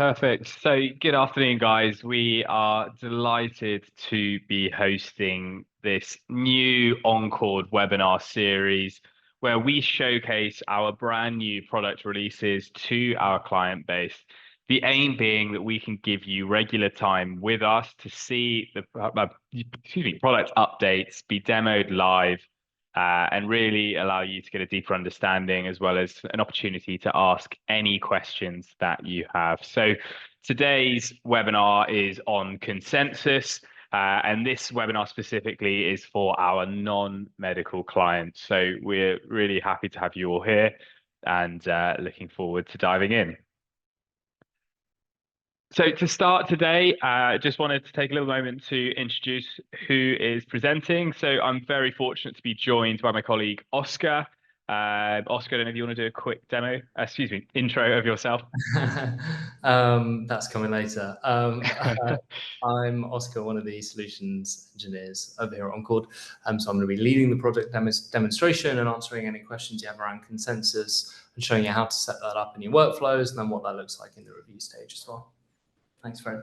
Perfect. So, good afternoon, guys. We are delighted to be hosting this new Encord webinar series where we showcase our brand new product releases to our client base. The aim being that we can give you regular time with us to see the product updates be demoed live, and really allow you to get a deeper understanding as well as an opportunity to ask any questions that you have. So today's webinar is on consensus, and this webinar specifically is for our non-medical clients. So we're really happy to have you all here and looking forward to diving in. So to start today, just wanted to take a little moment to introduce who is presenting. So I'm very fortunate to be joined by my colleague, Oscar. Oscar, I don't know if you want to do a quick intro of yourself. That's coming later. I'm Oscar, one of the solutions engineers over here at Encord. So I'm going to be leading the project demonstration and answering any questions you have around consensus and showing you how to set that up in your workflows and then what that looks like in the review stage as well. Thanks, Fred.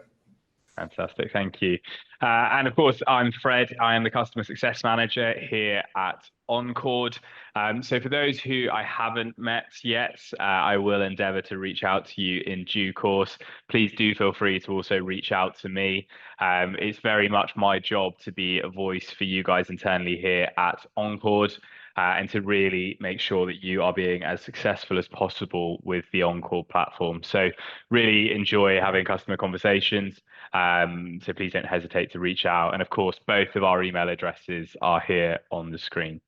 Fantastic, thank you. And of course, I'm Fred. I am the Customer Success Manager here at Encord. So for those who I haven't met yet, I will endeavour to reach out to you in due course. Please do feel free to also reach out to me. It's very much my job to be a voice for you guys internally here at Encord. And to really make sure that you are being as successful as possible with the Encord platform. So really enjoy having customer conversations. So please don't hesitate to reach out. And of course, both of our email addresses are here on the screen.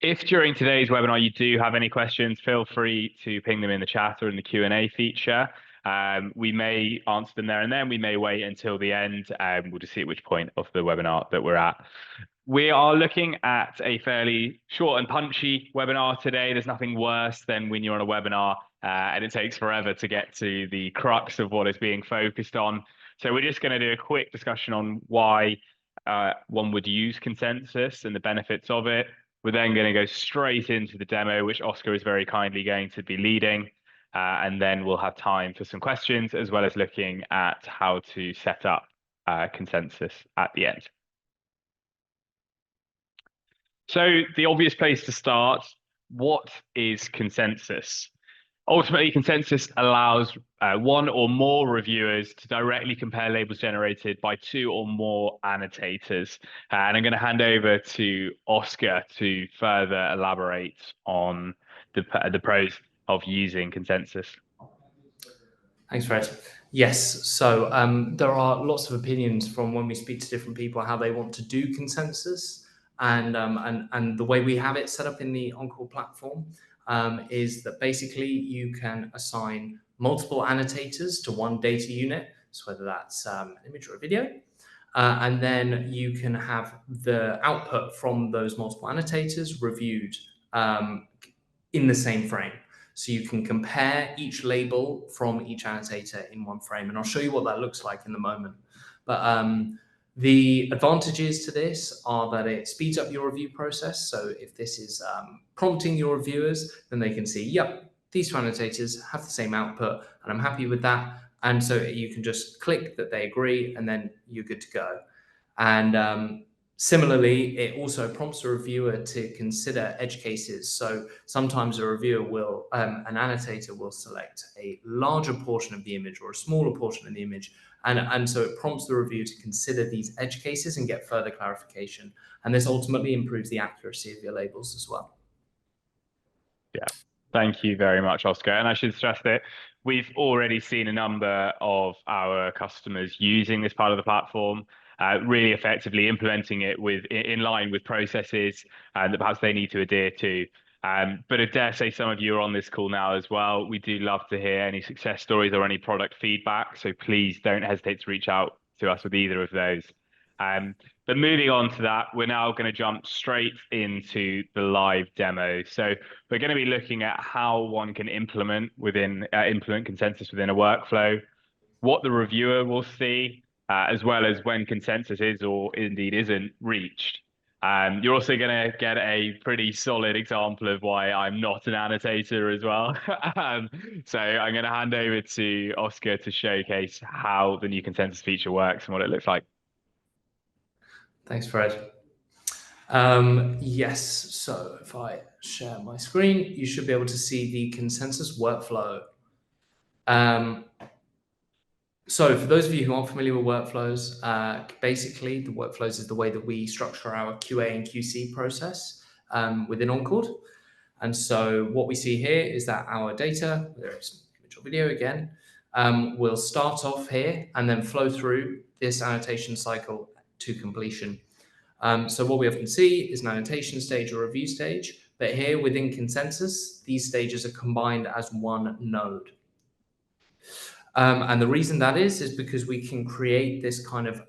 If during today's webinar you do have any questions, feel free to ping them in the chat or in the Q&A feature. We may answer them there and then. We may wait until the end. We'll just see at which point of the webinar that we're at. We are looking at a fairly short and punchy webinar today. There's nothing worse than when you're on a webinar and it takes forever to get to the crux of what is being focused on. So we're just going to do a quick discussion on why one would use consensus and the benefits of it. We're then going to go straight into the demo, which Oscar is very kindly going to be leading. And then we'll have time for some questions, as well as looking at how to set up consensus at the end. So the obvious place to start, what is consensus? Ultimately, consensus allows one or more reviewers to directly compare labels generated by two or more annotators. And I'm going to hand over to Oscar to further elaborate on the pros of using consensus. Thanks, Fred. Yes, so there are lots of opinions from when we speak to different people how they want to do consensus. And the way we have it set up in the Encord platform is that basically you can assign multiple annotators to one data unit, so whether that's an image or a video, and then you can have the output from those multiple annotators reviewed in the same frame. So you can compare each label from each annotator in one frame, and I'll show you what that looks like in the moment. But the advantages to this are that it speeds up your review process. So if this is prompting your reviewers, then they can see, yep, these two annotators have the same output and I'm happy with that. And so you can just click that they agree and then you're good to go. And similarly, it also prompts a reviewer to consider edge cases. So sometimes a reviewer will, an annotator will select a larger portion of the image or a smaller portion of the image. And so it prompts the reviewer to consider these edge cases and get further clarification. And this ultimately improves the accuracy of your labels as well. Yeah, thank you very much, Oscar. And I should stress that we've already seen a number of our customers using this part of the platform, really effectively implementing it in line with processes that perhaps they need to adhere to. But I dare say some of you are on this call now as well. We do love to hear any success stories or any product feedback. So please don't hesitate to reach out to us with either of those. But moving on to that, we're now going to jump straight into the live demo. So we're going to be looking at how one can implement consensus within a workflow, what the reviewer will see, as well as when consensus is or indeed isn't reached. You're also going to get a pretty solid example of why I'm not an annotator as well. So I'm going to hand over to Oscar to showcase how the new consensus feature works and what it looks like. Thanks, Fred. Yes, so if I share my screen, you should be able to see the consensus workflow. So for those of you who aren't familiar with workflows, basically the workflows is the way that we structure our QA and QC process within Encord. And so what we see here is that our data, whether it's image or video again, will start off here and then flow through this annotation cycle to completion. So what we often see is an annotation stage or review stage, but here within consensus, these stages are combined as one node. And the reason that is because we can create this kind of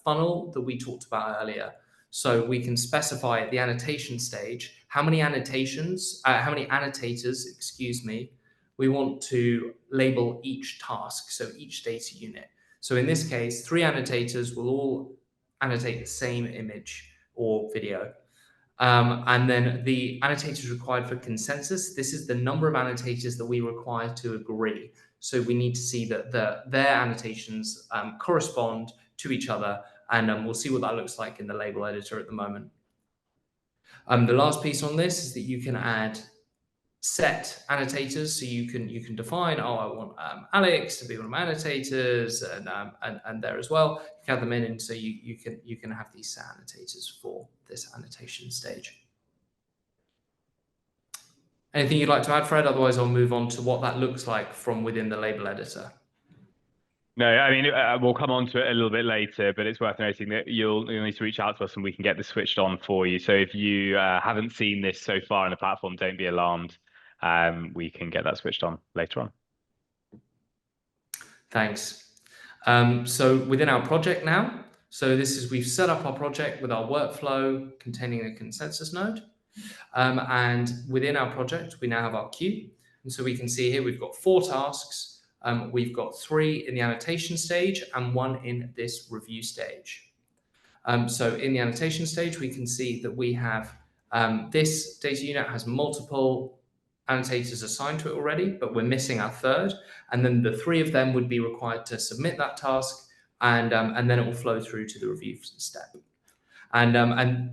funnel that we talked about earlier. So we can specify at the annotation stage how many annotators, excuse me, we want to label each task, so each data unit. So in this case, 3 annotators will all annotate the same image or video. And then the annotators required for consensus, this is the number of annotators that we require to agree. So we need to see that their annotations correspond to each other, and we'll see what that looks like in the label editor at the moment. The last piece on this is that you can add set annotators, so you can define, oh, I want Alex to be one of my annotators, and there as well. You can add them in, and so you can have these set annotators for this annotation stage. Anything you'd like to add, Fred? Otherwise, I'll move on to what that looks like from within the label editor. No, I mean, we'll come on to it a little bit later, but it's worth noting that you'll need to reach out to us and we can get this switched on for you. So if you haven't seen this so far in the platform, don't be alarmed. We can get that switched on later on. Thanks. So within our project now, so this is, we've set up our project with our workflow containing a consensus node. And within our project, we now have our queue. And so we can see here, we've got 4 tasks. We've got 3 in the annotation stage and 1 in this review stage. So in the annotation stage, we can see that we have this data unit has multiple annotators assigned to it already, but we're missing our 3rd. And then the 3 of them would be required to submit that task, and then it will flow through to the review step. And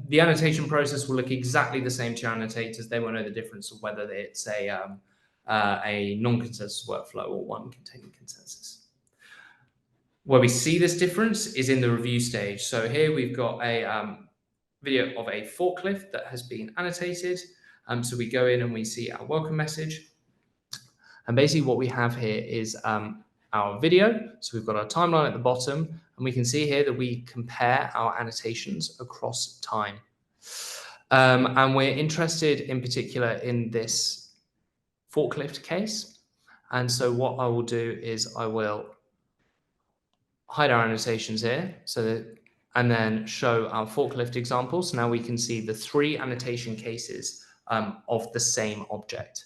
the annotation process will look exactly the same to your annotators. They won't know the difference of whether it's a non-consensus workflow or one containing consensus. Where we see this difference is in the review stage. So here we've got a video of a forklift that has been annotated. So we go in and we see our welcome message. And basically what we have here is our video. So we've got our timeline at the bottom, and we can see here that we compare our annotations across time. And we're interested in particular in this forklift case. And so what I will do is I will hide our annotations here, and then show our forklift example. So now we can see the 3 annotation cases of the same object.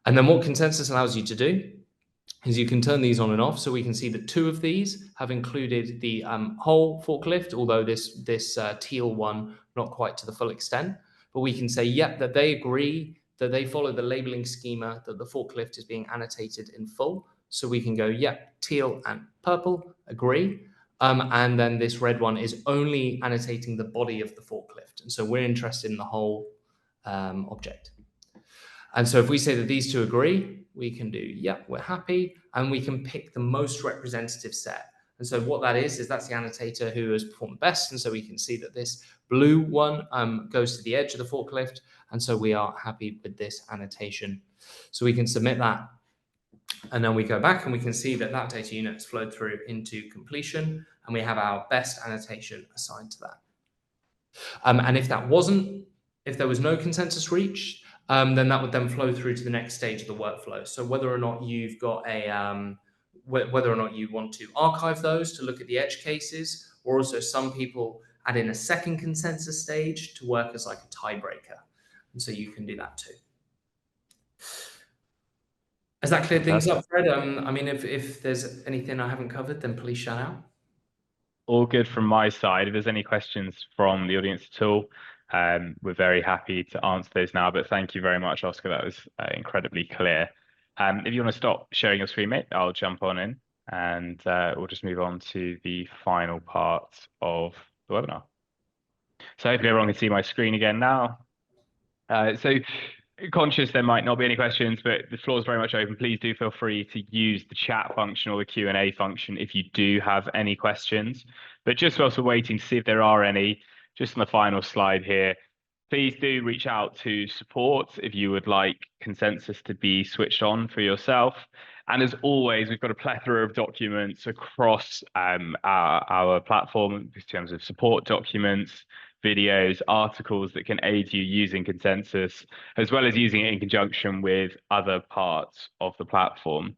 And then what consensus allows you to do is you can turn these on and off. So we can see that 2 of these have included the whole forklift, although this teal one, not quite to the full extent. But we can say, yep, that they agree, that they follow the labeling schema, that the forklift is being annotated in full. So we can go, yep, teal and purple, agree. And then this red one is only annotating the body of the forklift. And so we're interested in the whole object. And so if we say that these 2 agree, we can do, yep, we're happy, and we can pick the most representative set. And so what that is that's the annotator who has performed best. And so we can see that this blue one goes to the edge of the forklift. And so we are happy with this annotation. So we can submit that. And then we go back and we can see that that data unit has flowed through into completion, and we have our best annotation assigned to that. And if there was no consensus reached, then that would then flow through to the next stage of the workflow. So whether or not you've got whether or not you want to archive those to look at the edge cases, or also some people add in a second consensus stage to work as like a tiebreaker. And so you can do that too. Has that cleared things up, Fred? I mean, if there's anything I haven't covered, then please shout out. All good from my side. If there's any questions from the audience at all, we're very happy to answer those now. But thank you very much, Oscar. That was incredibly clear. If you want to stop sharing your screen, mate, I'll jump on in and we'll just move on to the final part of the webinar. So hopefully everyone can see my screen again now. So conscious there might not be any questions, but the floor is very much open. Please do feel free to use the chat function or the Q&A function if you do have any questions. But just whilst we're waiting to see if there are any, just on the final slide here, please do reach out to support if you would like consensus to be switched on for yourself. And as always, we've got a plethora of documents across our platform in terms of support documents, videos, articles that can aid you using consensus, as well as using it in conjunction with other parts of the platform.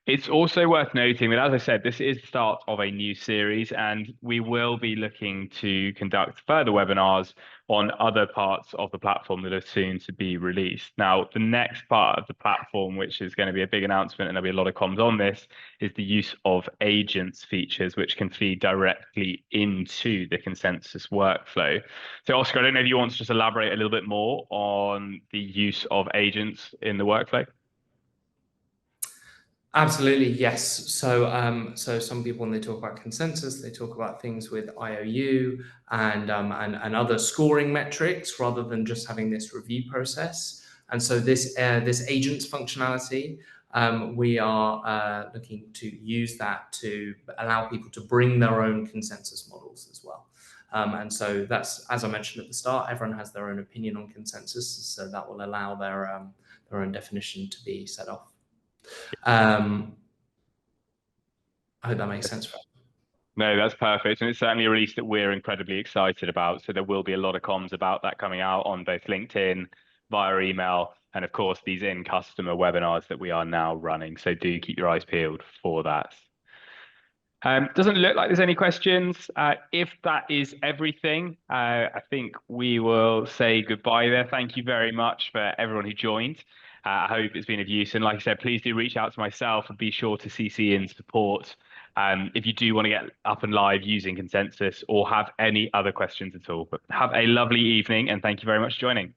It's also worth noting that, as I said, this is the start of a new series, and we will be looking to conduct further webinars on other parts of the platform that are soon to be released. Now, the next part of the platform, which is going to be a big announcement, and there'll be a lot of comms on this, is the use of agents features, which can feed directly into the consensus workflow. So, Oscar, I don't know if you want to just elaborate a little bit more on the use of agents in the workflow. Absolutely, yes. So some people, when they talk about consensus, they talk about things with IOU and other scoring metrics rather than just having this review process. And so this agents functionality, we are looking to use that to allow people to bring their own consensus models as well. And so that's, as I mentioned at the start, everyone has their own opinion on consensus, so that will allow their own definition to be set off. I hope that makes sense. No, that's perfect. And it's certainly a release that we're incredibly excited about. So there will be a lot of comms about that coming out on both LinkedIn, via email, and of course, these in-customer webinars that we are now running. So do keep your eyes peeled for that. Doesn't look like there's any questions. If that is everything, I think we will say goodbye there. Thank you very much for everyone who joined. I hope it's been of use. And like I said, please do reach out to myself and be sure to CC in support if you do want to get up and live using consensus or have any other questions at all. But have a lovely evening and thank you very much for joining.